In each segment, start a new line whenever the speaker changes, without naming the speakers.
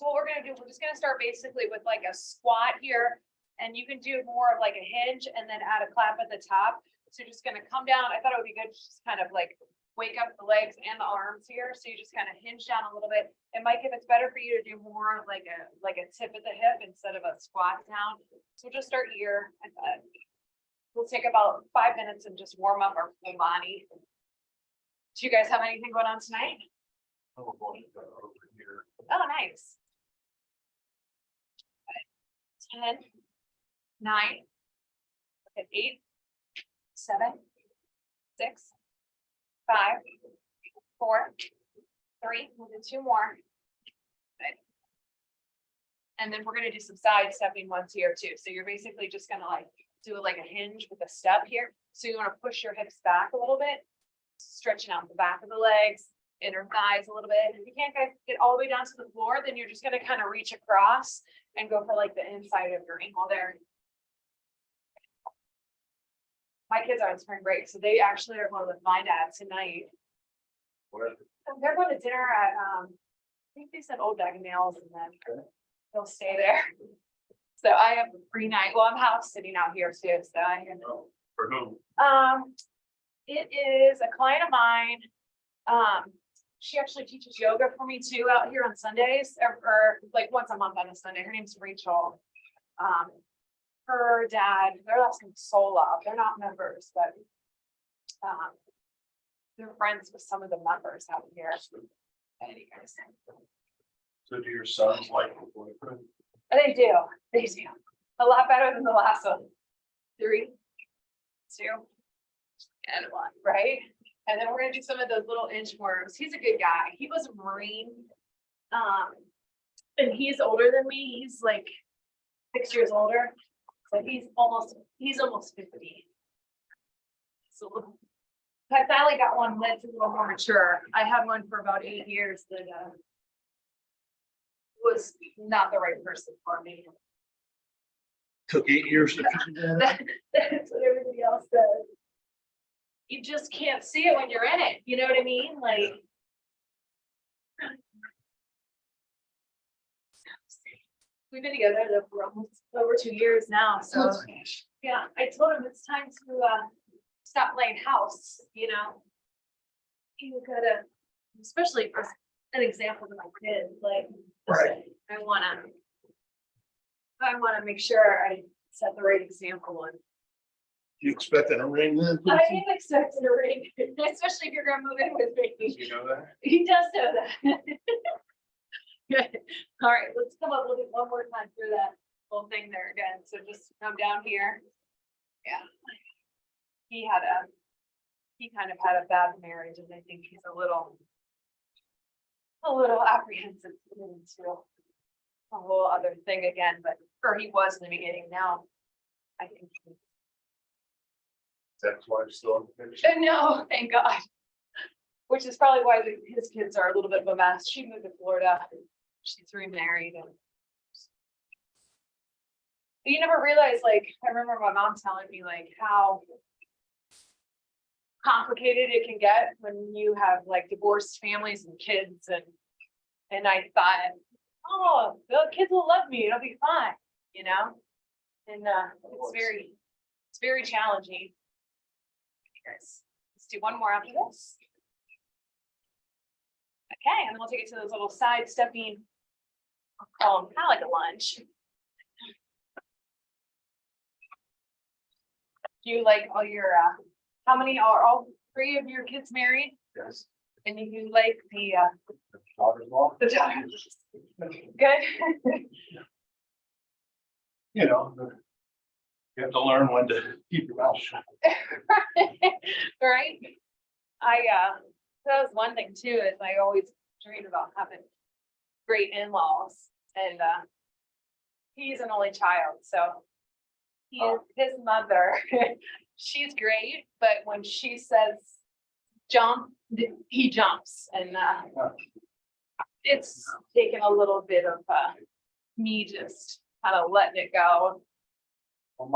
So what we're gonna do, we're just gonna start basically with like a squat here. And you can do more of like a hinge and then add a clap at the top. So you're just gonna come down. I thought it would be good to just kind of like wake up the legs and the arms here. So you just kind of hinge down a little bit. And Mike, if it's better for you to do more like a tip at the hip instead of a squat down. So just start here. And we'll take about 5 minutes and just warm up our full body. Do you guys have anything going on tonight?
Oh, boy, over here.
Oh, nice. 10, 9, 8, 7, 6, 5, 4, 3, we'll do 2 more. Good. And then we're gonna do some side stepping ones here too. So you're basically just gonna like do like a hinge with a step here. So you wanna push your hips back a little bit, stretching out the back of the legs, inner thighs a little bit. If you can't get all the way down to the floor, then you're just gonna kind of reach across and go for like the inside of your ankle there. My kids are on spring break, so they actually are going with my dad tonight.
Where?
They're going to dinner at, I think they said Old Dagenales, and then they'll stay there. So I have a free night. Well, I'm house sitting out here too, so I can.
Oh, for whom?
It is a client of mine. She actually teaches yoga for me too out here on Sundays, or like once a month on a Sunday. Her name's Rachel. Her dad, their last name's Sola. They're not members, but they're friends with some of the members out here. Anyways.
So do your sons like the boyfriend?
They do. A lot better than the last one. 3, 2, and 1, right? And then we're gonna do some of those little inchworms. He's a good guy. He was a Marine. And he's older than me. He's like 6 years older. So he's almost 50. So I finally got one that's a little more mature. I had one for about 8 years that was not the right person for me.
Took 8 years to figure that out.
That's what everybody else says. You just can't see it when you're in it. You know what I mean? Like. We've been together for almost over 2 years now, so yeah, I told him it's time to stop playing house, you know. You gotta, especially for an example to my kids, like
Right.
I wanna make sure I set the right example, and
You expecting a ring then?
I am expecting a ring, especially if you're gonna move in with me.
You know that?
He does know that. Good. All right, let's come up with it one more time through that whole thing there again. So just come down here. Yeah. He kind of had a bad marriage, and I think he's a little apprehensive to get into a whole other thing again, but or he was in the beginning. Now I think
That's why I'm still in the picture.
no, thank God. Which is probably why his kids are a little bit of a mess. She moved to Florida. She's remarried, and you never realize, like, I remember my mom telling me like how complicated it can get when you have like divorced families and kids, and I thought, oh, the kids will love me, it'll be fine, you know. And it's very challenging. Guys, let's do one more after this. Okay, and then we'll take it to those little side stepping, I'll call them kind of like a lunge. Do you like all your, how many are all 3 of your kids married?
Yes.
And you like the
Daughter-in-law.
the daughters? Good.
You know, you have to learn when to keep your mouth shut.
Right? That was one thing too, is I always dreamed about having great in-laws, and he's an only child, so his mother, she's great, but when she says jump, he jumps, and it's taken a little bit of me just kind of letting it go.
Well,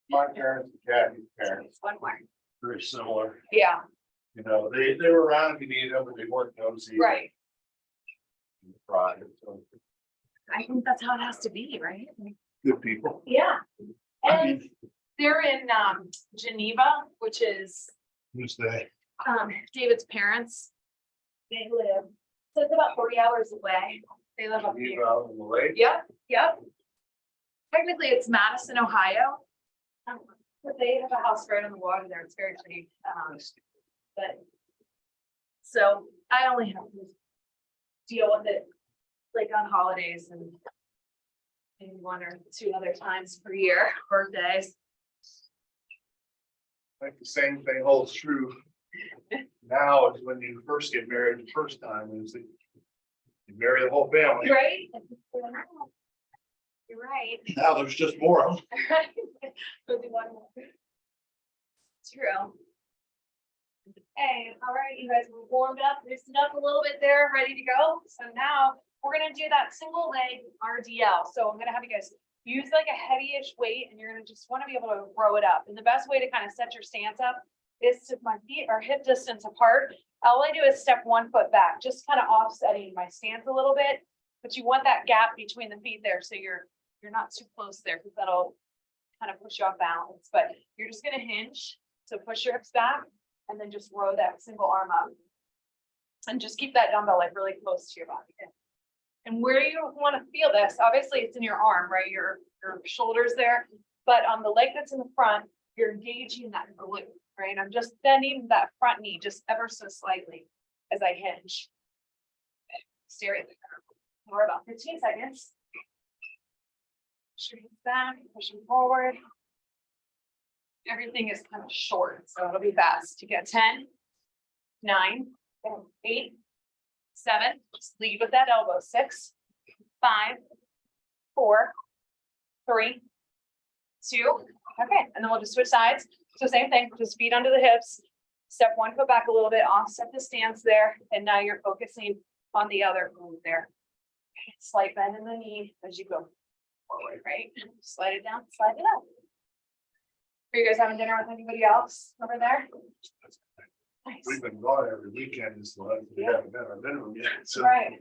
my parents and Kathy's parents,
One more.
very similar.
Yeah,
You know, they were around if you needed them, but they weren't nosy.
right.
Friday, so
I think that's how it has to be, right?
good people.
Yeah. And they're in Geneva, which is
Who's they?
David's parents. They live, so it's about 40 hours away. They live up
You
here.
out in the lake?
Yep, yep. Technically, it's Madison, Ohio. But they have a house right on the water there. It's very pretty. But so I only have to deal with it like on holidays and maybe 1 or 2 other times per year, birthdays.
Like the same thing holds true now as when you first get married the first time, is that you marry the whole family.
Right? You're right.
Now there's just more of them.
We'll do one more. True. Hey, all right, you guys, we're warmed up, loosened up a little bit there, ready to go. So now we're gonna do that single leg RDL. So I'm gonna have you guys use like a heavy-ish weight, and you're gonna just wanna be able to row it up. And the best way to kind of set your stance up is to my feet are hip distance apart. All I do is step 1 foot back, just kind of offsetting my stance a little bit. But you want that gap between the feet there, so you're not too close there, because that'll kind of push you off balance. But you're just gonna hinge, so push your hips back, and then just row that single arm up. And just keep that dumbbell like really close to your body. And where you want to feel this, obviously it's in your arm, right? Your shoulders there, but on the leg that's in the front, you're engaging that glute, right? I'm just bending that front knee just ever so slightly as I hinge. Stay right there for about 15 seconds. Push your hips back, pushing forward. Everything is kind of short, so it'll be fast. You get 10, 9, 8, 7, just lead with that elbow. 6, 5, 4, 3, 2. Okay, and then we'll just switch sides. So same thing, just feet under the hips. Step 1 foot back a little bit, offset the stance there, and now you're focusing on the other move there. Slight bend in the knee as you go forward, right? Slide it down, slide it up. Are you guys having dinner with anybody else over there? Nice.
We've been gone every weekend this month. We haven't done our minimum yet, so.
Right.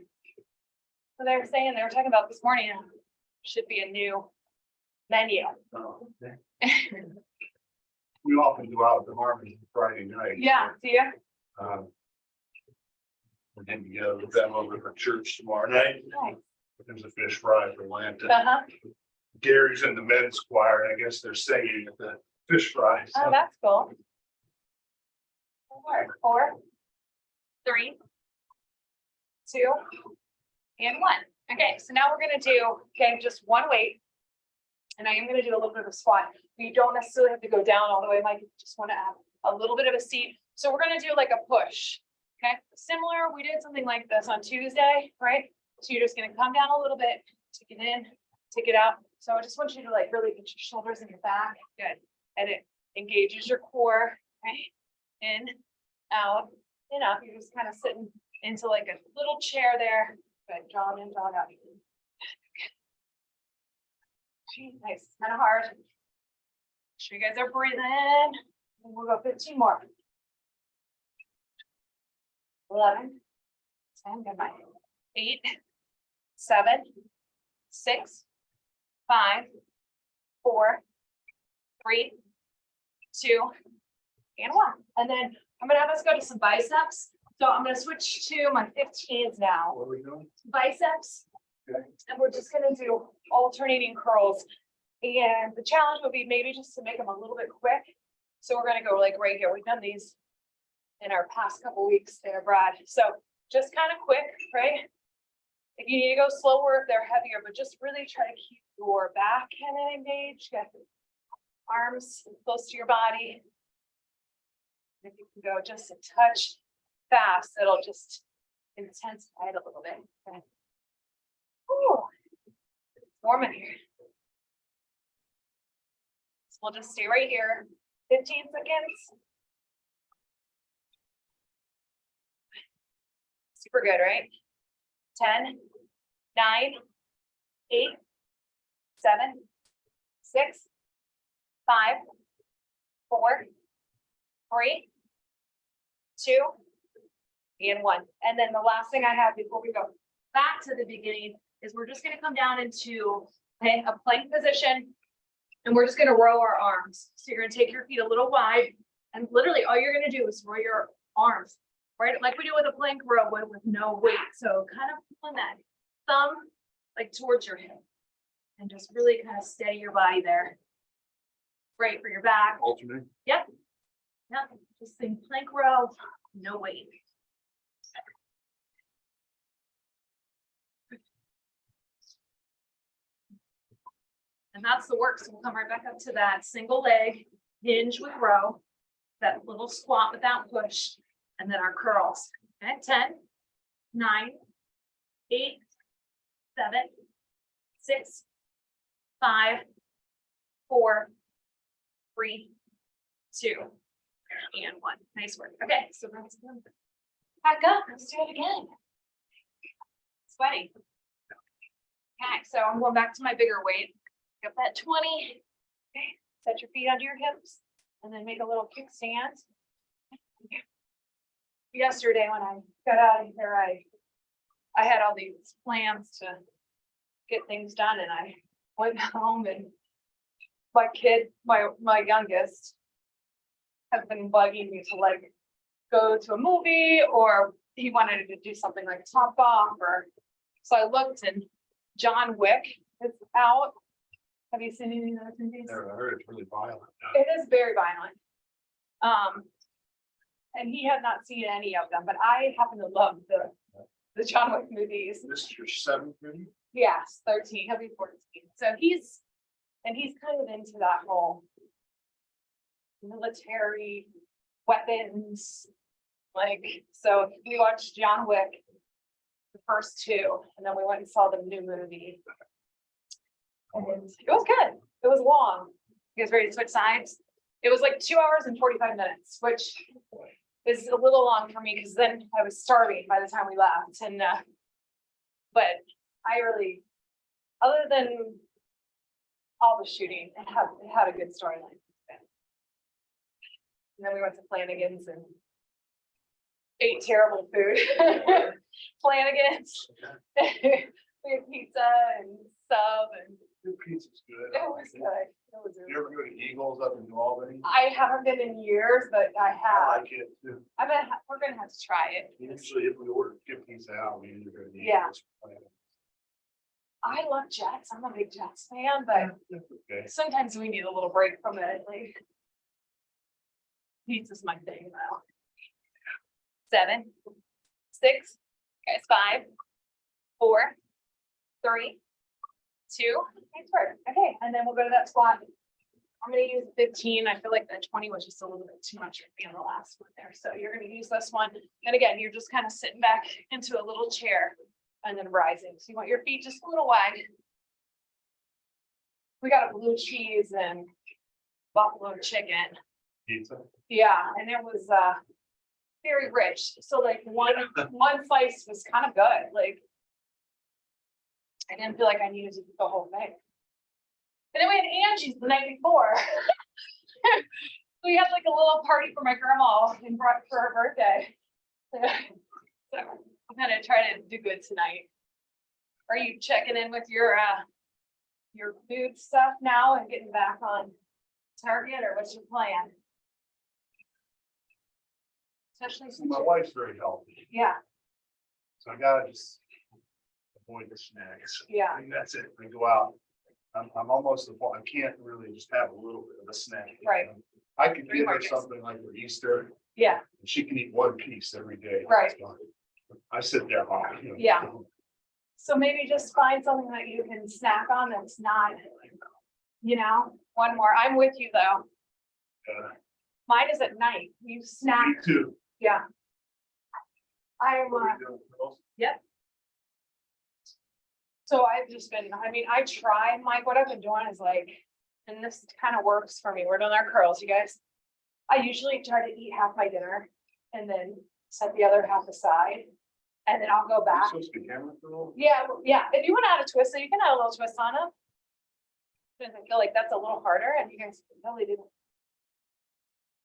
So they were talking about this morning, should be a new menu.
Oh, okay. We often go out to Harmony Friday night.
Yeah, do you?
We're getting together with them over for church tomorrow night.
Nice.
There's a fish fry for Lanta.
Uh-huh.
Gary's in the men's choir, and I guess they're singing at the fish fry.
Oh,
So
that's cool. 4, 3, 2, and 1. Okay, so now we're gonna do, just one weight. And I am gonna do a little bit of a squat. You don't necessarily have to go down all the way, Mike. You just wanna add a little bit of a seat. So we're gonna do like a push, okay? Similar, we did something like this on Tuesday, right? So you're just gonna come down a little bit, take it in, take it out. So I just want you to like really get your shoulders in your back. Good. And it engages your core, right? In, out, and up. You're just kind of sitting into like a little chair there. Good. Draw in, draw out. Nice. Kind of hard. Make sure you guys are breathing. And we'll go 15 more. 11, 10, good night. 8, 7, 6, 5, 4, 3, 2, and 1. And then I'm gonna have us go to some biceps. So I'm gonna switch to my 15s now.
what are we doing?
Biceps.
Okay.
And we're just gonna do alternating curls. And the challenge will be maybe just to make them a little bit quick. So we're gonna go like right here. We've done these in our past couple weeks there, Brad. So just kind of quick, right? If you need to go slower, if they're heavier, but just really try to keep your back kind of engaged. Get arms close to your body. If you can go just a touch fast, it'll just intensify it a little bit. Okay. Ooh, it's warm in here. So we'll just stay right here. 15 seconds. Super good, right? 10, 9, 8, 7, 6, 5, 4, 3, 2, and 1. And then the last thing I have before we go, back to the beginning is we're just gonna come down into a plank position. And we're just gonna row our arms. So you're gonna take your feet a little wide and literally all you're gonna do is row your arms, right? Like we do with a plank row with no weight. So kind of pulling that thumb like towards your hip and just really kind of steady your body there. Great for your back.
Alternate.
Yep. Yep. Just think plank row, no weight. And that's the work. So we'll come right back up to that single leg hinge with row, that little squat without push, and then our curls. Okay, 10, 9, 8, 7, 6, 5, 4, 3, 2, and 1. Nice work. Okay, so that's good. Back up. Let's do it again. Sweaty. Okay, so I'm going back to my bigger weight. Got that 20. Okay, set your feet under your hips and then make a little kickstand. Yesterday when I got out of here, I had all these plans to get things done and I went home and my kid, my youngest, has been bugging me to like go to a movie or he wanted to do something like Top Golf or so I looked and John Wick is out. Have you seen any of those movies?
Never heard. It's really violent.
It is very violent. And he had not seen any of them, but I happen to love the John Wick movies.
This is your 7th movie?
Yes, 13, he'll be 14. So he's kind of into that whole military weapons. Like, so we watched John Wick, the first 2, and then we went and saw the new movie. And it was good. It was long. You guys ready to switch sides? It was like 2 hours and 45 minutes, which is a little long for me because then I was starving by the time we left. And but I really, other than all the shooting, it had a good storyline. And then we went to Flanagan's and ate terrible food. Flanagan's. We had pizza and sub and
Your pizza's good.
it was good. It was
You ever go to Eagles up in New Albany?
I haven't been in years, but I
I
have.
like it too.
We're gonna have to try it.
Usually if we order get pizza out, we usually go to
Yeah.
Eagles.
I love Jets. I'm a big Jets fan, but
Okay.
sometimes we need a little break from it. Like pizza's my thing now. 7, 6, guys, 5, 4, 3, 2. Nice work. Okay, and then we'll go to that squat. I'm gonna use 15. I feel like the 20 was just a little bit too much for me on the last one there. So you're gonna use this one. And again, you're just kind of sitting back into a little chair and then rising. So you want your feet just a little wide. We got a blue cheese and buffalo chicken.
Pizza.
Yeah, and it was very rich. So like one slice was kind of good. Like I didn't feel like I needed to eat the whole thing. And then we had Angie's the night before. We had like a little party for my grandma and brought for her birthday. So I'm gonna try to do good tonight. Are you checking in with your food stuff now and getting back on target, or what's your plan? Especially since
My wife's very healthy,
yeah,
so I gotta just avoid the snacks.
Yeah.
I think that's it. I go out. I'm almost the point. I can't really just have a little bit of a snack.
Right.
I could
Three
give her
markets.
something like for Easter,
yeah,
and she can eat one piece every day.
Right.
I sit there hard.
Yeah. So maybe just find something that you can snack on that's not, one more. I'm with you though. Mine is at night. You snack,
Me too.
yeah. I'm,
What are we doing, girls?
so I've just been, I try, Mike, what I've been doing is like, and this kind of works for me. We're doing our curls, you guys. I usually try to eat half my dinner and then set the other half aside. And then I'll go
Are you
back.
supposed to be camera girl?
Yeah, yeah. If you want to add a twist, so you can add a little twist on it. Because I feel like that's a little harder and you guys really do.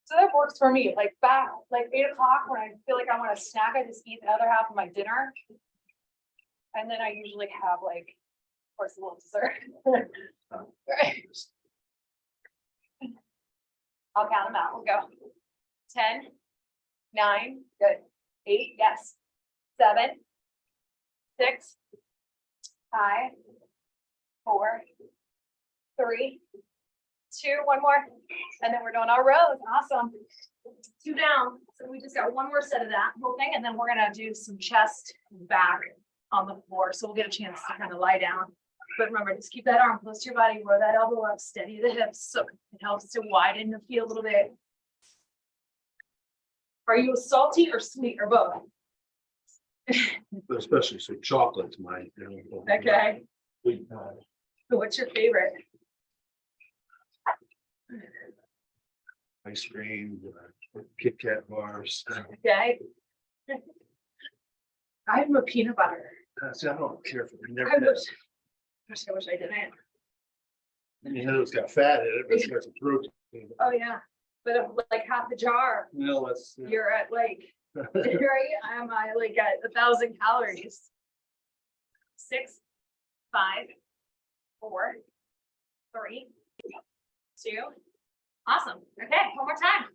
So that works for me, like back, like 8 o'clock when I feel like I want a snack, I just eat the other half of my dinner. And then I usually have like, of course, a little dessert. Right. I'll count them out. We'll go 10, 9, good. 8, yes. 7, 6, 5, 4, 3, 2, one more. And then we're doing our rows. Awesome. 2 down. So we just got one more set of that whole thing, and then we're gonna do some chest back on the floor. So we'll get a chance to kind of lie down. But remember, just keep that arm close to your body, roll that elbow up, steady the hips. So it helps to widen the feet a little bit. Are you a salty or sweet or both?
But especially so chocolate's my.
Okay.
Big time.
So what's your favorite?
Ice cream, Kit Kat bars.
Okay. I'm a peanut butter.
See, I don't care for it. Never
I
had.
wish, gosh, I wish I didn't.
You know, it's got fat in it, but it's got some protein.
Oh, yeah. But if, like half a jar,
No, that's.
you're at like, right? I'm like at 1,000 calories. 6, 5, 4, 3, 2. Awesome. Okay, one more time.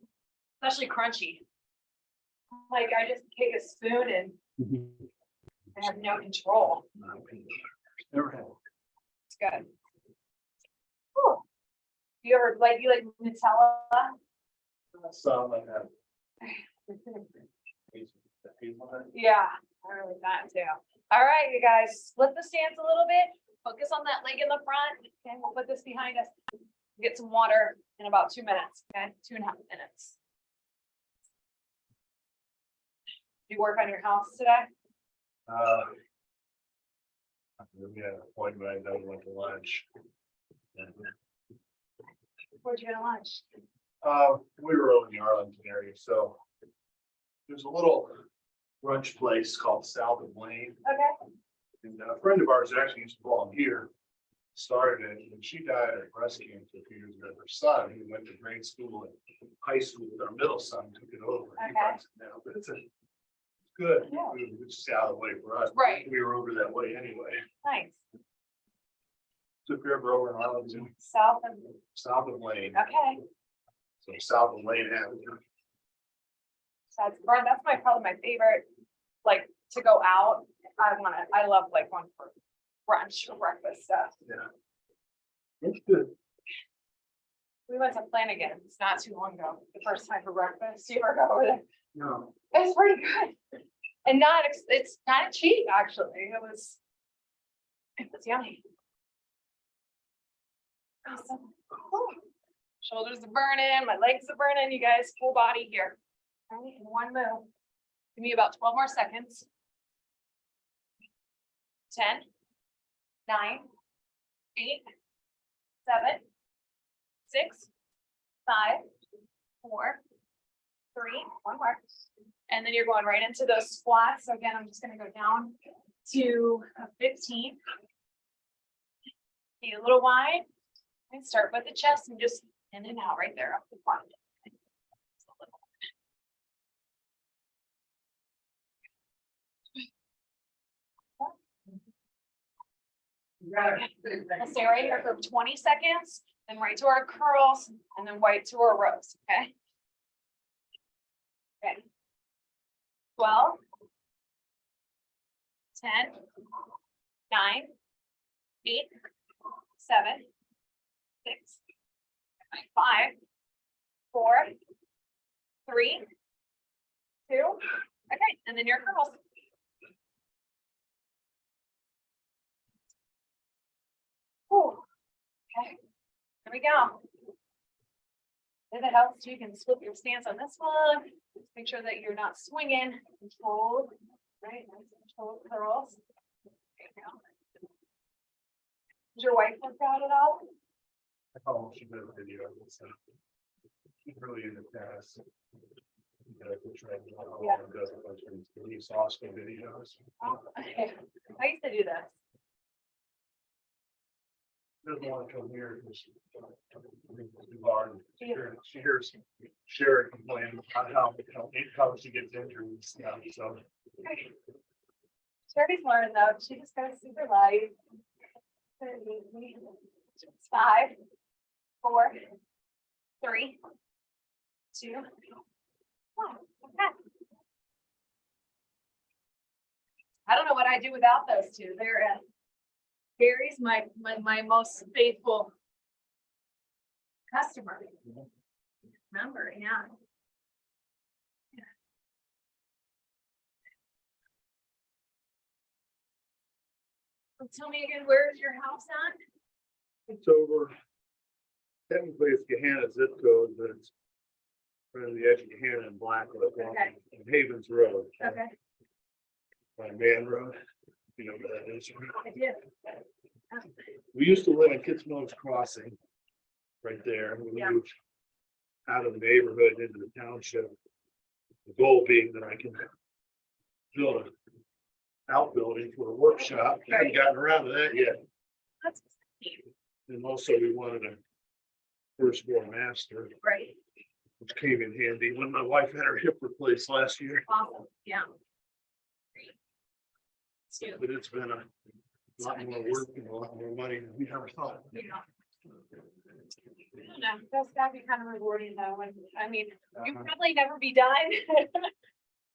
Especially crunchy. Like I just take a spoon and I have no control.
Never had.
It's good. Whew. You like Nutella?
Some like that.
Yeah, I really like that too. All right, you guys, split the stance a little bit. Focus on that leg in the front. Okay, we'll put this behind us. Get some water in about 2 minutes. Okay, 2.5 minutes. You work on your house today?
We had an appointment, I done went to lunch.
Where'd you go to lunch?
We were over in the Arlington area, so there's a little brunch place called South of Lane.
Okay.
And a friend of ours actually used to belong here, started it, and she died of breast cancer a few years ago. Her son, who went to grade school and high school with our middle son, took it over. He
Okay.
runs it now, but it's good.
Yeah.
It's just out of the way for us.
Right.
We were over that way anyway.
Nice.
So if you're ever over in Arlington,
South of,
South of Lane,
okay.
so South of Lane Avenue.
That's probably my favorite, like to go out. I love like going for brunch or breakfast stuff.
Yeah. It's good.
We went to Flanagan. It's not too long ago. The first time for breakfast. You ever go over there?
No.
It's pretty good. And it's kind of cheap, actually. It was yummy. Awesome. Whew. Shoulders are burning, my legs are burning. You guys, full body here. All right, in one move. Give me about 12 more seconds. 10, 9, 8, 7, 6, 5, 4, 3, one more. And then you're going right into those squats. So again, I'm just going to go down to a 15. Feet a little wide. And start with the chest and just in and out right there up the front. We'll stay right here for 20 seconds, then right to our curls, and then right to our rows, okay? Okay. 12, 10, 9, 8, 7, 6, 5, 4, 3, 2, okay, and then your curls. Whew. Okay, there we go. If it helps, you can flip your stance on this one. Just make sure that you're not swinging. Controlled, right? Nice controlled curls. There you go. Does your wife work out at all?
Oh, she did a video. She's really into tennis.
Yeah.
Does a bunch of these Oscar videos.
Oh, okay. I used to do this.
Doesn't want to come here because too hard. She hears Sherry complain about how she gets injured and stuff, so.
Okay. Sherry's learning though. She just goes super light. It's 5, 4, 3, 2, 1. Okay. I don't know what I do without those two. They're Gary's my most faithful customer. Remember, yeah. So tell me again, where's your house at?
It's over. Technically, it's Gahanna zip code, but it's right on the edge of Gahanna and Blackwood.
Okay.
And Havens Road.
Okay,
My man road. You know where that is.
I did.
We used to live in Kitzmiller's Crossing. Right there. We
Yeah.
moved out of the neighborhood into the township. The goal being that I can build an outbuilding for a workshop. Haven't gotten around to that yet.
That's
And also we wanted a first floor master,
great.
which came in handy when my wife had her hip replaced last year.
Awesome, yeah. So,
But it's been a lot more work and a lot more money than we ever thought.
you know. I don't know, that's gotta be kind of rewarding though, and I mean, you probably never be done.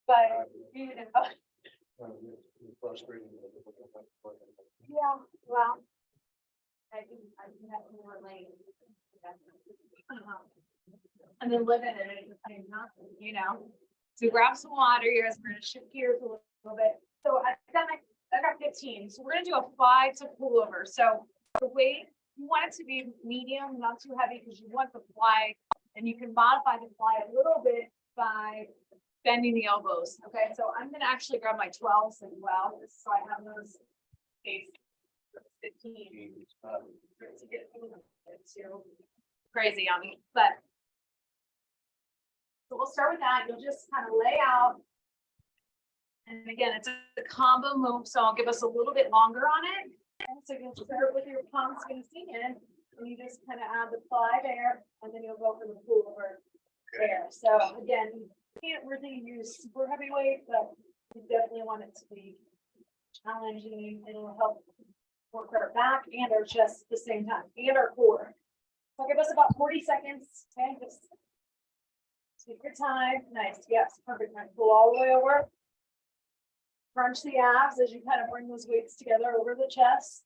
But, you know,
Frustrating.
yeah, well. I can have more lane. And then live in it at the same time, you know, so grab some water, you guys, we're gonna shift gears a little bit. So I got 15, so we're gonna do a 5 to pullover, so the weight, you want it to be medium, not too heavy, because you want the fly, and you can modify the fly a little bit by bending the elbows, okay, so I'm gonna actually grab my 12s as well, just so I have those spaced. 15. To get a little bit too crazy on me, but. So we'll start with that, you'll just kind of lay out. And again, it's a combo move, so I'll give us a little bit longer on it. And so you'll start with your palms facing in, and you just kind of add the fly there, and then you'll go for the pullover there. So again, you can't really use super heavy weight, but you definitely want it to be challenging. It'll help work our back and our chest at the same time, and our core. So give us about 40 seconds, okay? Just take your time. Nice, yes, perfect. Now pull all the way over. Crunch the abs as you kind of bring those weights together over the chest.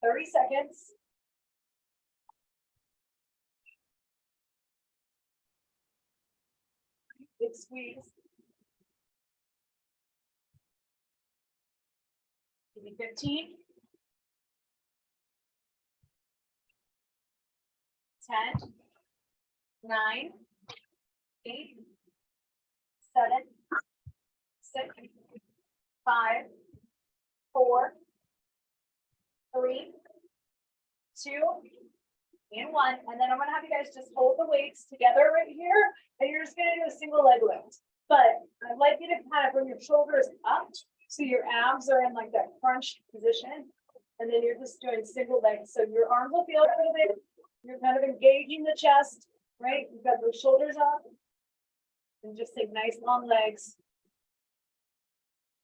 30 seconds. Big squeeze. Give me 15. 10. 9. 8. 7. 6. 5. 4. 3. 2. And 1. And then I'm gonna have you guys just hold the weights together right here, and you're just gonna do a single leg lift. But I'd like you to kind of bring your shoulders up so your abs are in like that crunch position, and then you're just doing single legs. So your arms will feel a little bit. You're kind of engaging the chest, right? You've got those shoulders up, and just take nice long legs.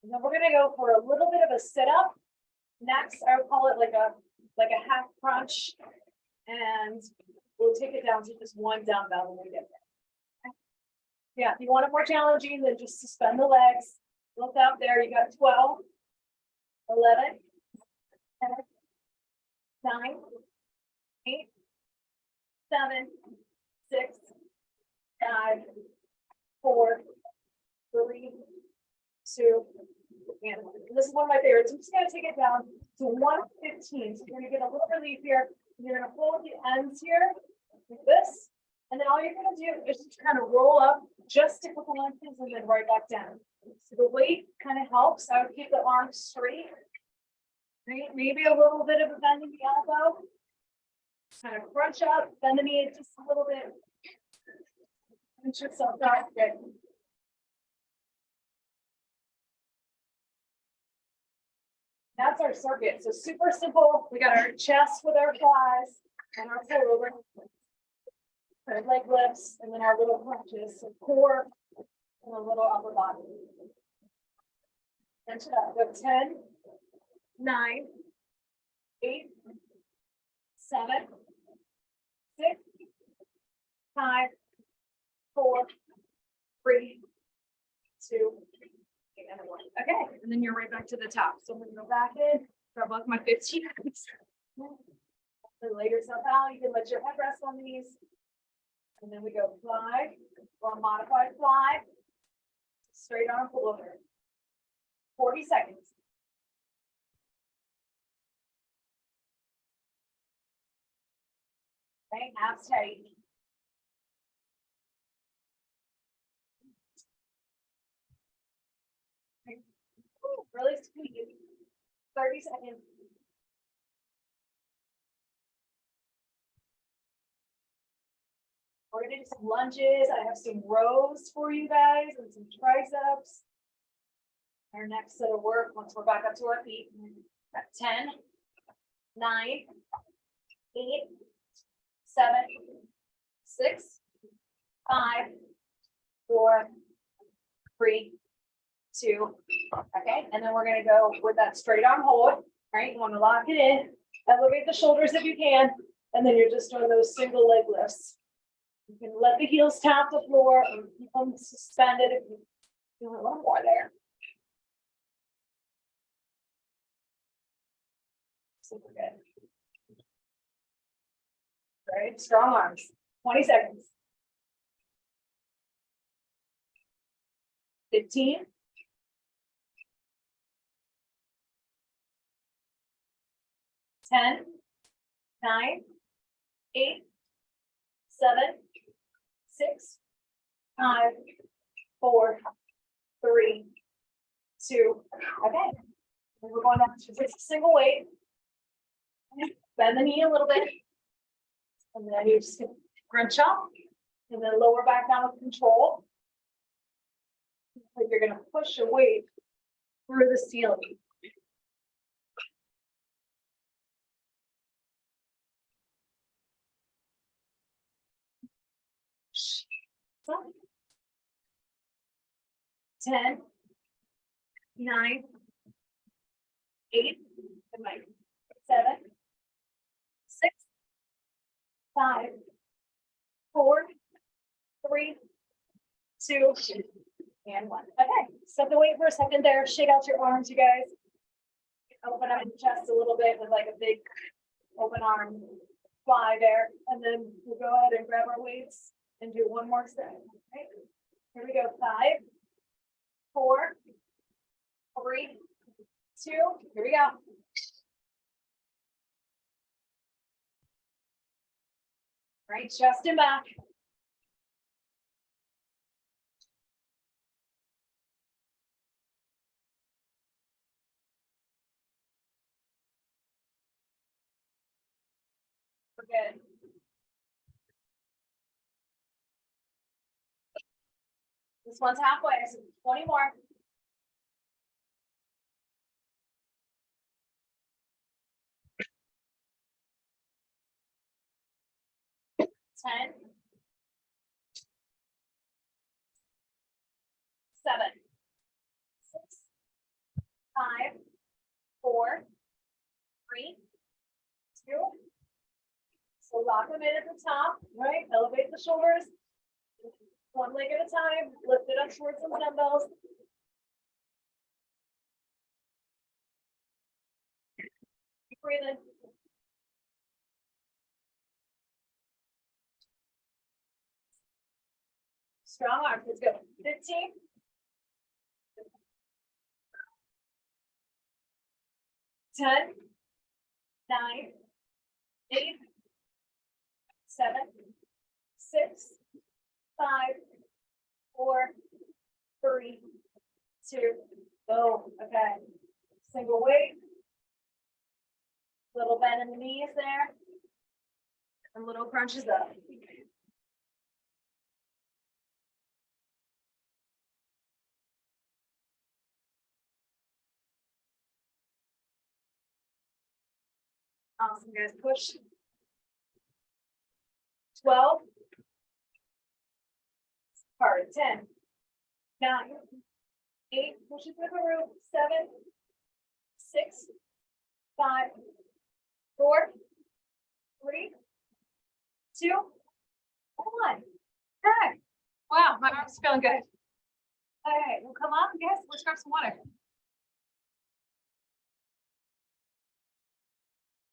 And then we're gonna go for a little bit of a sit up. Next, I would call it like a half crunch. And we'll take it down to just one dumbbell when we get there. Okay. Yeah, if you want it more challenging, then just suspend the legs. Look out there, you got 12, 11, 10, 9, 8, 7, 6, 5, 4, 3, 2, and 1. This is one of my favorites. I'm just gonna take it down to 115. So you're gonna get a little relief here. You're gonna hold the ends here like this, and then all you're gonna do is just kind of roll up just a couple inches and then right back down. So the weight kind of helps. I would keep the arms straight. Right? Maybe a little bit of a bend in the elbow. Kind of crunch up, bend the knee just a little bit. Pinch yourself out. Good. That's our circuit. So super simple. We got our chest with our thighs and our pullover, our leg lifts, and then our little crunches. So core and a little upper lower body. Tension up, go 10, 9, 8, 7, 6, 5, 4, 3, 2, and 1. Okay, and then you're right back to the top. So I'm gonna go back in, grab off my 15. Then lay yourself out. You can let your head rest on these. And then we go fly, or modified fly, straight arm pull over. 40 seconds. Okay, abs tight. Okay. Ooh, really squeeze. 30 seconds. We're gonna do some lunges. I have some rows for you guys and some triceps. Our next set of work, once we're back up to our feet, at 10, 9, 8, 7, 6, 5, 4, 3, 2. Okay, and then we're gonna go with that straight arm hold, right? You wanna lock it in, elevate the shoulders if you can, and then you're just doing those single leg lifts. You can let the heels tap the floor or keep them suspended if you do a little more there. Super good. Right, strong arms. 20 seconds. 15. 10, 9, 8, 7, 6, 5, 4, 3, 2. Okay. And we're going up to just a single weight. Bend the knee a little bit. And then you just crunch up. And then lower back down with control. Like you're going to push a weight through the ceiling. So, 10, 9, 8, 7, 6, 5, 4, 3, 2, and 1. Okay, set the weight for a second there. Shake out your arms, you guys. Open up your chest a little bit with like a big open arm fly there. And then we'll go ahead and grab our weights and do one more set. Okay, here we go. 5, 4, 3, 2. Here we go. Right, chest and back. We're good. This one's halfway, so 20 more. 10, 7, 6, 5, 4, 3, 2. So lock them in at the top, right? Elevate the shoulders. One leg at a time. Lift it up towards some dumbbells. Keep breathing. Strong arms. Let's go. 15. 10, 9, 8, 7, 6, 5, 4, 3, 2. Go. Okay. Single weight. Little bend in the knees there. And little crunches up. Awesome, guys. Push. 12. Hard. 10, 9, 8, push it through, 7, 6, 5, 4, 3, 2, 1. Okay. Wow, my arm's feeling good. All right, well, come on, guys. Let's grab some water.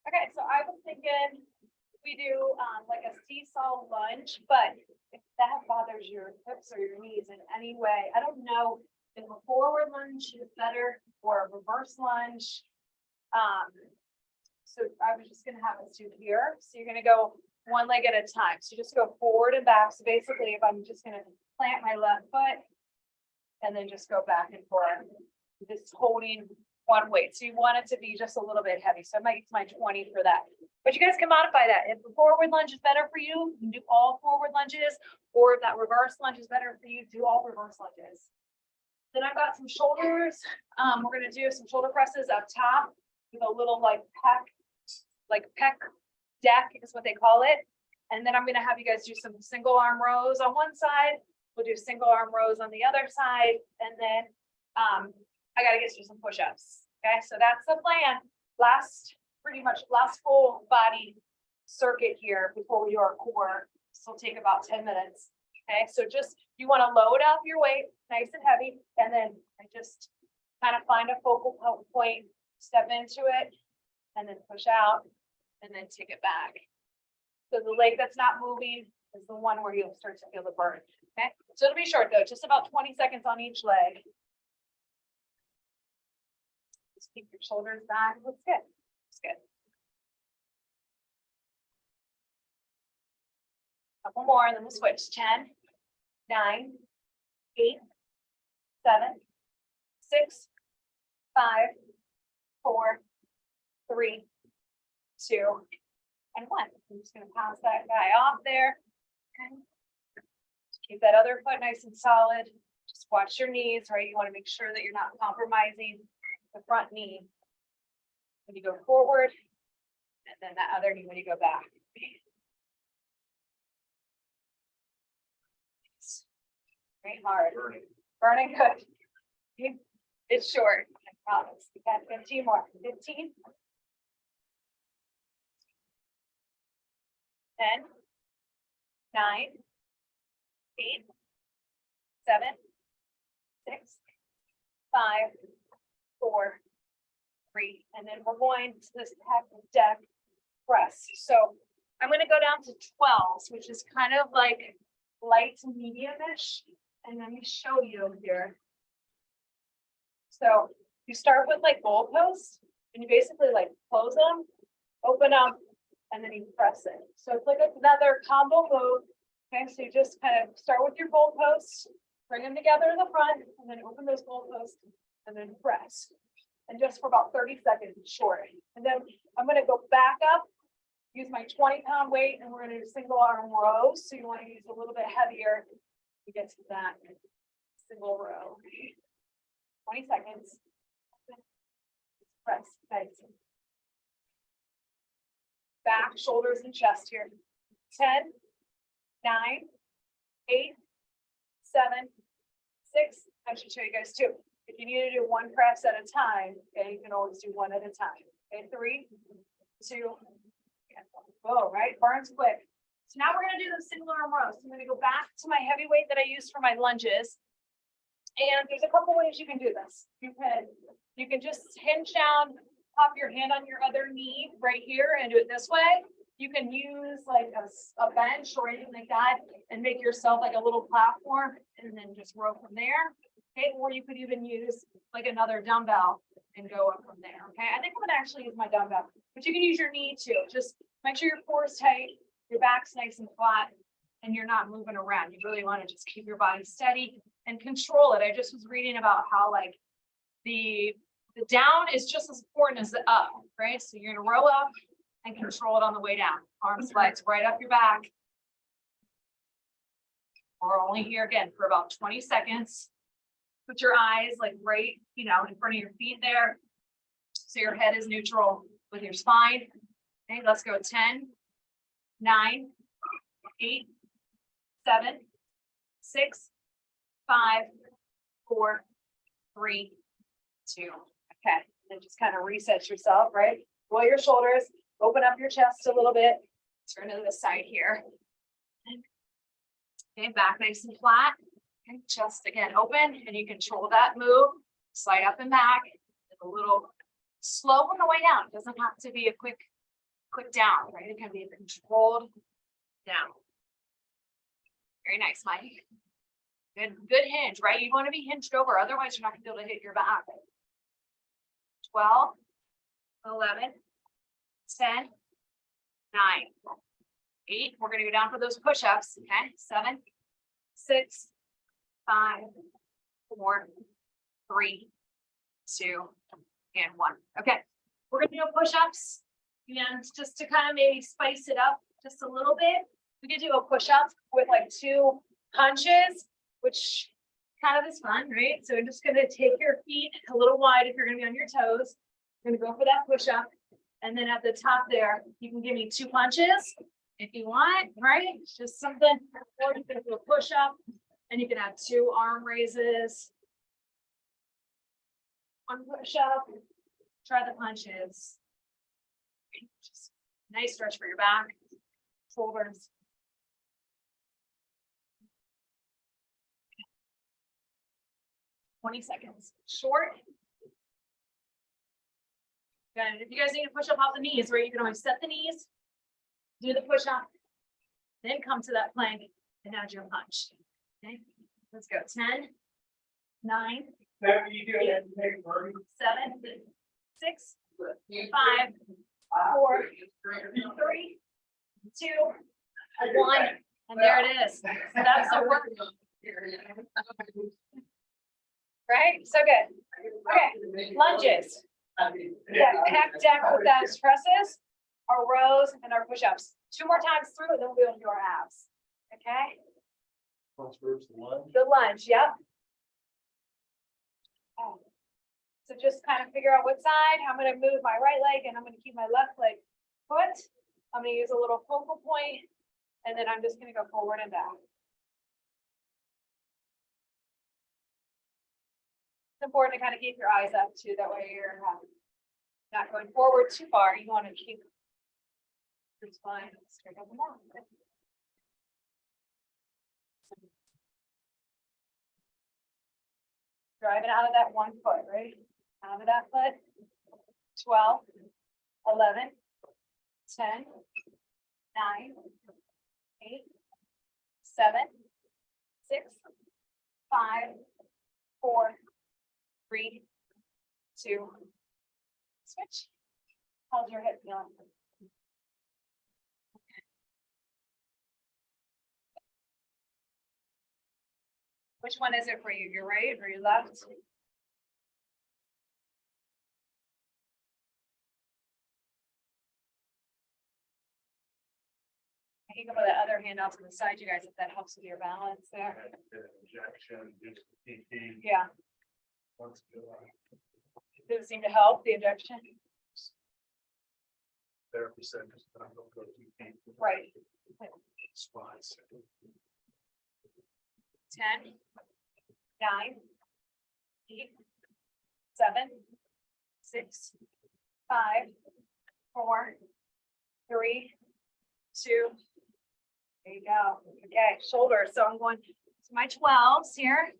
Okay, so I was thinking we do like a seesaw lunge, but if that bothers your hips or your knees in any way, I don't know if a forward lunge is better or a reverse lunge. So I was just gonna have us do here. So you're gonna go one leg at a time. So just go forward and back. So basically, if I'm just gonna plant my left foot and then just go back and forth, just holding one weight. So you want it to be just a little bit heavy. So I might use my 20 for that. But you guys can modify that. If the forward lunge is better for you, you can do all forward lunges, or if that reverse lunge is better for you, do all reverse lunges. Then I've got some shoulders. We're gonna do some shoulder presses up top with a little like pec deck is what they call it. And then I'm gonna have you guys do some single arm rows on one side. We'll do single arm rows on the other side. And then I gotta get you some push-ups. Okay, so that's the plan. Pretty much last full body circuit here before we do our core. This will take about 10 minutes. Okay, so just you want to load up your weight nice and heavy, and then just kind of find a focal point, step into it, and then push out, and then take it back. So the leg that's not moving is the one where you'll start to feel the burn. Okay, so it'll be short though, just about 20 seconds on each leg. Just keep your shoulders back. Looks good. Looks good. Couple more, and then we'll switch. 10, 9, 8, 7, 6, 5, 4, 3, 2, and 1. I'm just going to pass that guy off there. Okay. Just keep that other foot nice and solid. Just watch your knees, right? You want to make sure that you're not compromising the front knee when you go forward, and then that other knee when you go back. Very hard. Burning good. It's short, I promise. We got 15 more. 15. 10, 9, 8, 7, 6, 5, 4, 3. And then we're going to this deck press. So I'm going to go down to 12s, which is kind of like light to medium-ish. And let me show you here. So you start with like goalposts, and you basically like close them, open up, and then you press it. So it's like another combo move. Okay, so you just kind of start with your goalposts, bring them together in the front, and then open those goalposts, and then press. And just for about 30 seconds, short. And then I'm going to go back up, use my 20-pound weight, and we're going to do single arm rows. So you want to use a little bit heavier to get to that single row. 20 seconds. Press. Nice. Back, shoulders, and chest here. 10, 9, 8, 7, 6. I should show you guys too. If you need to do one press at a time, okay, you can always do one at a time. Okay, 3, 2, go, right? Burns quick. So now we're going to do the single arm rows. So I'm going to go back to my heavy weight that I used for my lunges. And there's a couple ways you can do this. You can just hinge down, pop your hand on your other knee right here and do it this way. You can use like a bench or anything like that and make yourself like a little platform and then just row from there. Okay, or you could even use like another dumbbell and go up from there. Okay, I think I'm gonna actually use my dumbbell, but you can use your knee too. Just make sure your core is tight, your back's nice and flat, and you're not moving around. You really want to just keep your body steady and control it. I just was reading about how like the down is just as important as the up, right? So you're gonna row up and control it on the way down. Arms, legs right up your back. We're only here again for about 20 seconds. Put your eyes like right, in front of your feet there. So your head is neutral with your spine. Okay, let's go. 10, 9, 8, 7, 6, 5, 4, 3, 2. Okay, then just kind of reset yourself, right? Roll your shoulders, open up your chest a little bit, turn to the side here. Okay, back nice and flat. Okay, chest again open, and you control that move. Slide up and back. A little slow on the way down. It doesn't have to be a quick down, right? It can be a controlled down. Very nice, Mike. Good hinge, right? You want to be hinged over, otherwise you're not gonna be able to hit your back. 12, 11, 10, 9, 8. We're gonna go down for those push-ups. Okay, 7, 6, 5, 4, 3, 2, and 1. Okay, we're gonna do push-ups, and just to kind of maybe spice it up just a little bit, we could do a push-up with like 2 punches, which kind of is fun, right? So we're just gonna take your feet a little wide if you're gonna be on your toes. We're gonna go for that push-up, and then at the top there, you can give me 2 punches if you want, right? It's just something, or you can do a push-up, and you can have 2 arm raises. 1 push-up, try the punches. Just nice stretch for your back, shoulders. 20 seconds, short. Good. If you guys need to push up off the knees, right, you can always set the knees, do the push up, then come to that plank and add your punch. Okay, let's go. 10, 9, 7, 6, 5, 4, 3, 2, 1, and there it is. So that's the work. Right? So good. Okay, lunges. Yeah, heck deck with those presses, our rows, and our push-ups. 2 more times through, and then we'll be able to do our abs. Okay? The lunge, yep. So just kind of figure out what side. I'm going to move my right leg, and I'm going to keep my left leg put. I'm going to use a little focal point, and then I'm just going to go forward and back. It's important to kind of keep your eyes up too. That way you're not going forward too far. You want to keep your spine straight up and down. Driving out of that 1 foot, right? Out of that foot. 12, 11, 10, 9, 8, 7, 6, 5, 4, 3, 2, switch. How's your hip feeling? Which one is it for you? Your right or your left? I can go with the other hand out to the side, you guys, if that helps with your balance there.
Injection, just PT.
Yeah.
Once
Does it seem to help the injection?
therapy said, just don't go too deep.
Right.
Spots.
10, 9, 8, 7, 6, 5, 4, 3, 2. There you go. Okay, shoulders. So I'm going to my 12s here.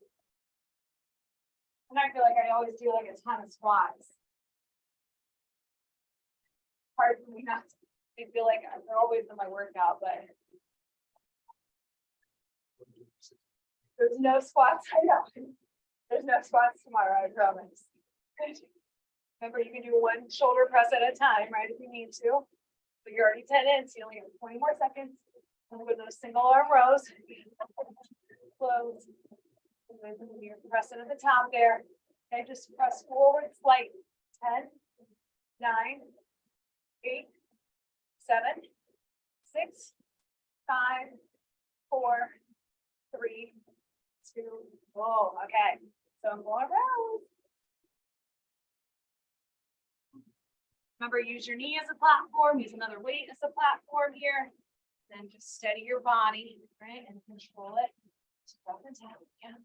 And I feel like I always do like a ton of squats. Hard for me not to. I feel like they're always in my workout, but there's no squats. I know. There's no squats tomorrow, I promise. Remember, you can do 1 shoulder press at a time, right? If you need to. But you're already 10 in, so you only have 20 more seconds. And with those single arm rows, close. And then you're pressing at the top there. Okay, just press forward slightly. 10, 9, 8, 7, 6, 5, 4, 3, 2. Oh, okay. So I'm going around. Remember, use your knee as a platform, use another weight as a platform here. Then just steady your body, right? And control it. Just up and down. Yeah.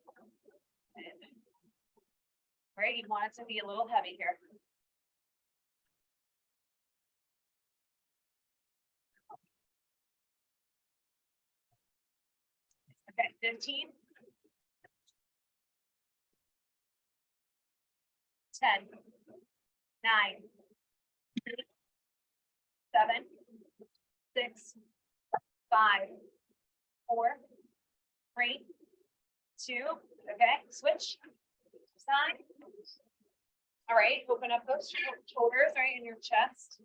right? You'd want it to be a little heavy here. Okay, 15. 10. 9. 7. 6. 5. 4. 3. 2. Okay, switch. Side. All right, open up those shoulders, right, in your chest.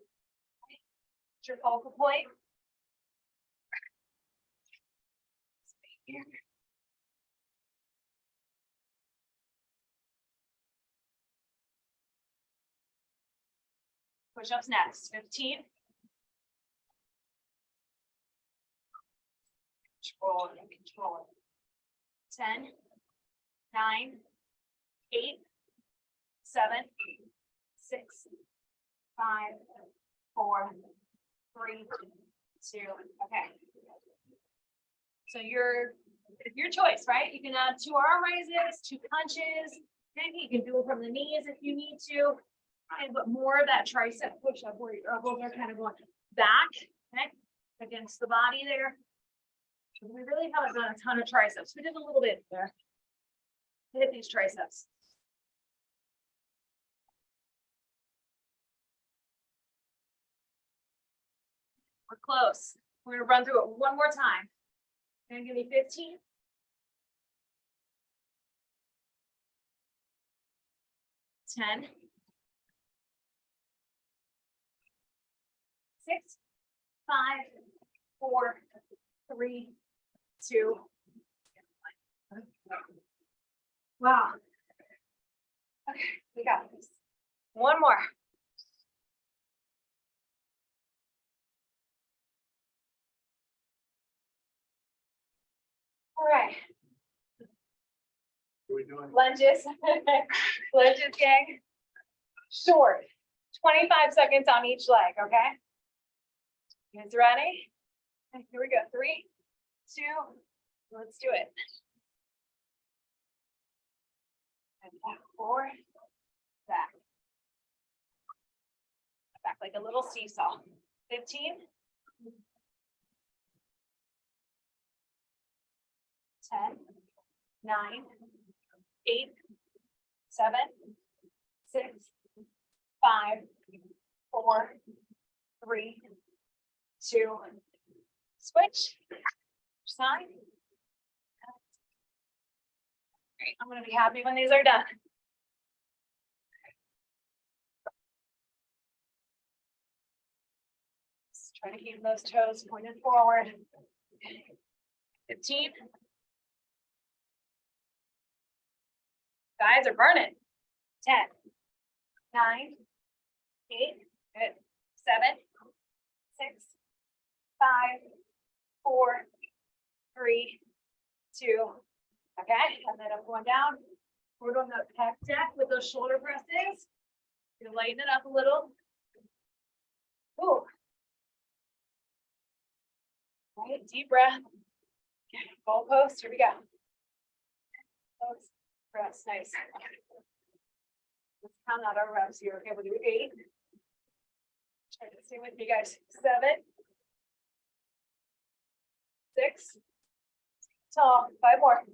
Your focal point. Push-ups next. 15. Control. 10. 9. 8. 7. 6. 5. 4. 3. 2. Okay. So it's your choice, right? You can add 2 arm raises, 2 punches. Okay, you can do it from the knees if you need to. Okay, but more of that tricep push-up where your elbows are kind of going back, okay, against the body there. We really haven't done a ton of triceps. We did a little bit there. Hit these triceps. We're close. We're gonna run through it one more time. Gonna give me 15. 10. 6. 5. 4. 3. 2. Wow. Okay, we got this. One more. All right.
What are we doing?
Lunges. Lunges, gang. Short. 25 seconds on each leg, okay? You guys ready? Okay, here we go. 3, 2, let's do it. And back, forward, back. Back like a little seesaw. 15. 10. 9. 8. 7. 6. 5. 4. 3. 2. Switch. Side. Great. I'm going to be happy when these are done. Just try to keep those toes pointed forward. 15. Guys are burning. 10. 9. 8. Good. 7. 6. 5. 4. 3. 2. Okay, and then I'm going down. We're doing the pec deck with those shoulder presses. You're lighten it up a little. Ooh. All right, deep breath. Goal post. Here we go. Those reps, nice. Let's count out our reps here. Okay, we'll do 8. Try to stay with me, guys. 7. 6. Tall. 5 more.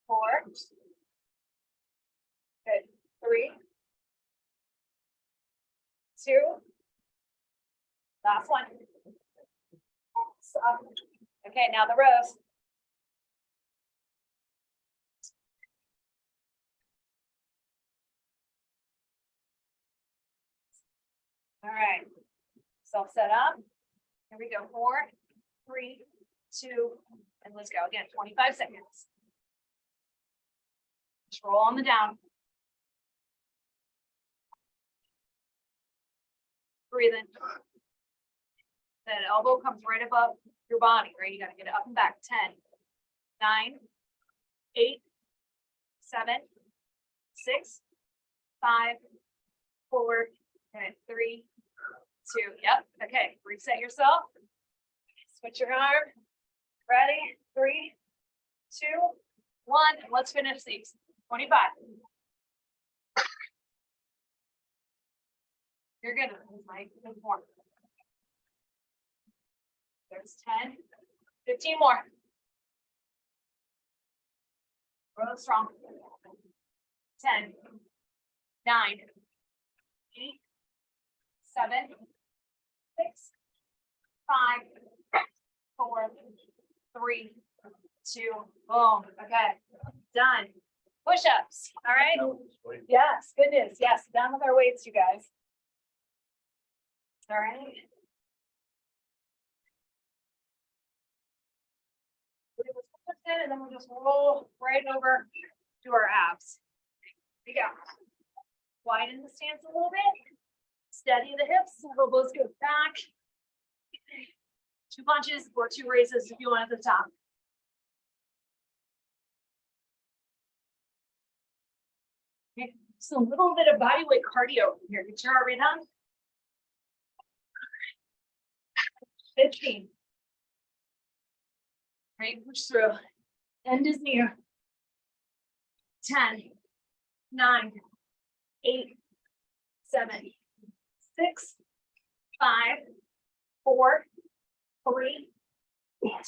4. Good. 3. 2. Last one. Stop. Okay, now the rows. All right. Self set up. Here we go. 4, 3, 2, and let's go again. 25 seconds. Just roll on the down. Breathe in. That elbow comes right above your body, right? You got to get it up and back. 10, 9, 8, 7, 6, 5, 4, and 3, 2. Yep. Okay. Reset yourself. Switch your arm. Ready? 3, 2, 1, and let's finish these. 25. You're good. Mike. Good more. There's 10. 15 more. Grow strong. 10, 9, 8, 7, 6, 5, 4, 3, 2. Boom. Okay. Done. Push-ups. All right. Yes. Goodness. Yes. Done with our weights, you guys. All right. And then we'll just roll right over to our abs. Here we go. Widen the stance a little bit. Steady the hips. Elbows go back. 2 punches or 2 raises if you want at the top. Okay. So a little bit of body weight cardio here. Get your heart rate up. 15. Right, push through. End is near. 10, 9, 8, 7, 6, 5, 4, 3,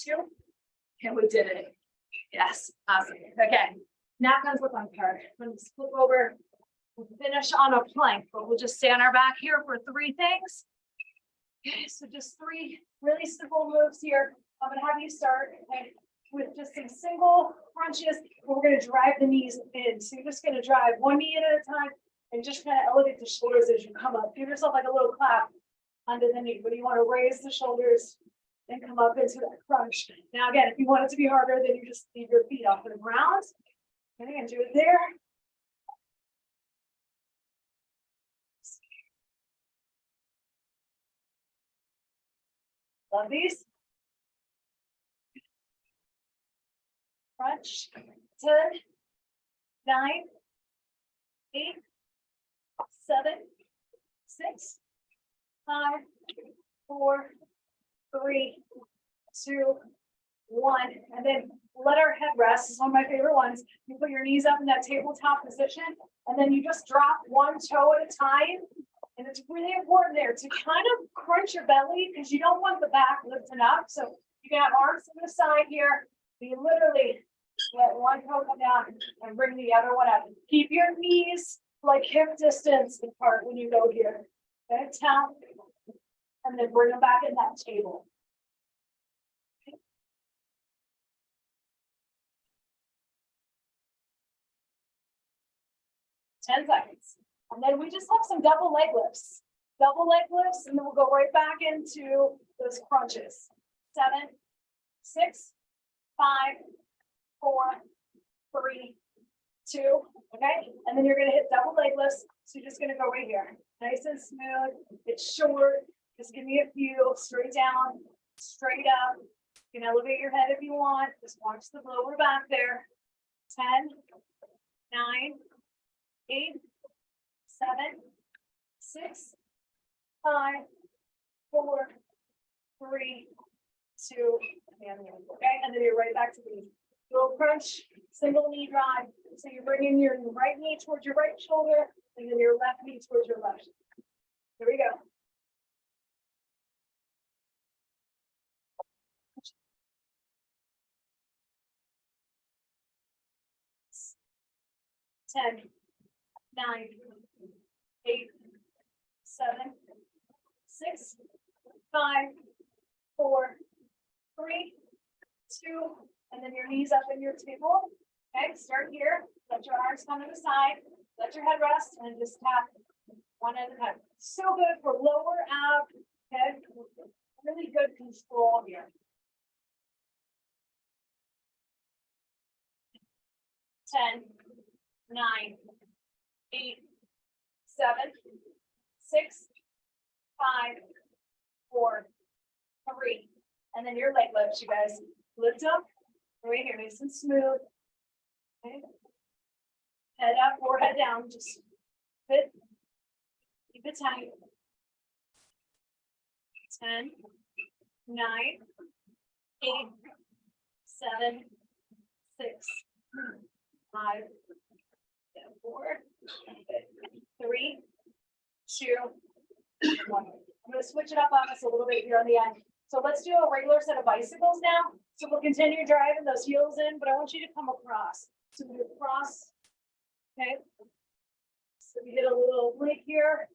2. And we did it. Yes, awesome. Okay, now comes with on card. I'm going to flip over. We'll finish on a plank, but we'll just stay on our back here for 3 things. Okay, so just 3 really simple moves here. I'm gonna have you start, okay, with just some single crunches. We're gonna drive the knees in. So you're just gonna drive 1 knee in at a time and just kind of elevate the shoulders as you come up. Give yourself like a little clap under the knee, but you want to raise the shoulders and come up into that crunch. Now again, if you want it to be harder, then you just leave your feet off the ground. Okay, and do it there. Love these. Crunch. 10, 9, 8, 7, 6, 5, 4, 3, 2, 1. And then let our head rest. This is one of my favorite ones. You put your knees up in that tabletop position, and then you just drop 1 toe at a time. And it's really important there to kind of crunch your belly because you don't want the back lifting up. So you can have arms to the side here. You literally let 1 toe come down and bring the other one up. Keep your knees like hip distance apart when you go here. Okay, tap, and then bring them back in that table. 10 seconds. And then we just have some double leg lifts. Double leg lifts, and then we'll go right back into those crunches. 7, 6, 5, 4, 3, 2. Okay, and then you're going to hit double leg lifts. So you're just going to go right here. Nice and smooth. It's short. Just give me a few. Straight down, straight up. You can elevate your head if you want. Just watch the lower back there. 10, 9, 8, 7, 6, 5, 4, 3, 2, and okay, and then you're right back to the little crunch, single knee drive. So you're bringing your right knee towards your right shoulder, and then your left knee towards your left. Here we go. Ten, 9, 8, 7, 6, 5, 4, 3, 2, and then your knees up in your table. Okay, start here. Let your arms come to the side. Let your head rest and just tap one at a time. So good for lower ab. Okay, really good control here. 10, 9, 8, 7, 6, 5, 4, 3, and then your leg lifts, you guys. Lift up, right here, nice and smooth. Okay. Head up or head down, just fit. Keep it tight. 10, 9, 8, 7, 6, 5, and 4, 3, 2, 1. I'm gonna switch it up on us a little bit here on the end. So let's do a regular set of bicycles now. So we'll continue driving those heels in, but I want you to come across. So we cross. Okay. So we hit a little link here.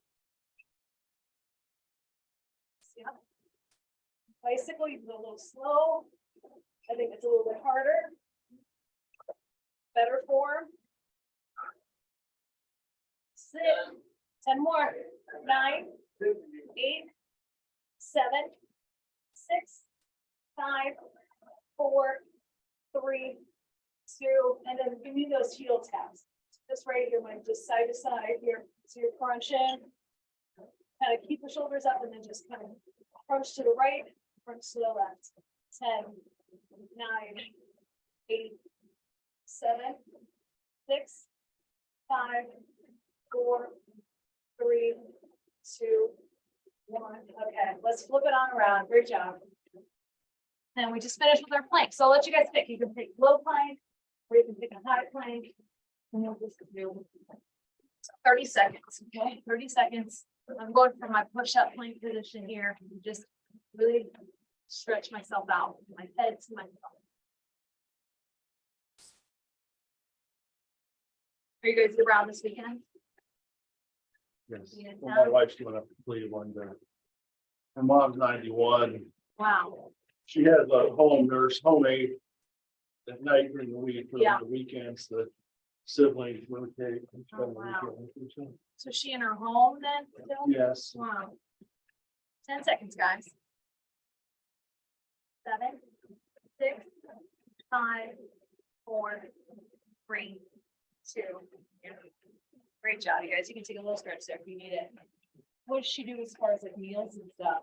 Yeah. Bicycle, you go a little slow. I think it's a little bit harder. Better form. 6, 10 more. 9, 8, 7, 6, 5, 4, 3, 2, and then give me those heel taps. Just right here, Mike, just side to side here. So you're crunching. Kind of keep the shoulders up and then just kind of crunch to the right, crunch to the left. 10, 9, 8, 7, 6, 5, 4, 3, 2, 1. Okay, let's flip it on around. Great job. And we just finished with our plank. So I'll let you guys pick. You can pick low plank or you can pick a high plank. And you'll just do 30 seconds. Okay, 30 seconds. I'm going for my push-up plank position here. Just really stretch myself out. My head to my thumb. Are you guys around this weekend?
Yes.
Yeah,
Well, my wife's doing a complete one there. Her mom's 91.
Wow.
She has a home nurse, home aide at night during the week, for
Yeah.
the weekends, the siblings rotate.
Oh, wow. So she in her home then? Still?
Yes.
Wow. 10 seconds, guys. 7, 6, 5, 4, 3, 2. Great job, you guys. You can take a little stretch there if you need it. What does she do as far as like meals and stuff?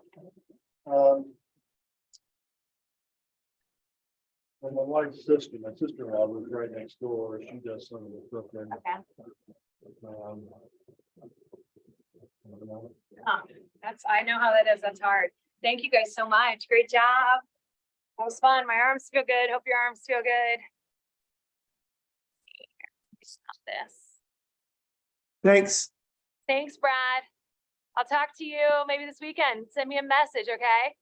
And my wife's sister, my sister-in-law lives right next door. She does some of the cooking.
Okay.
I don't know.
I know how that is. That's hard. Thank you guys so much. Great job. That was fun. My arms feel good. Hope your arms feel good. Stop this.
Thanks.
Thanks, Brad. I'll talk to you maybe this weekend. Send me a message, okay?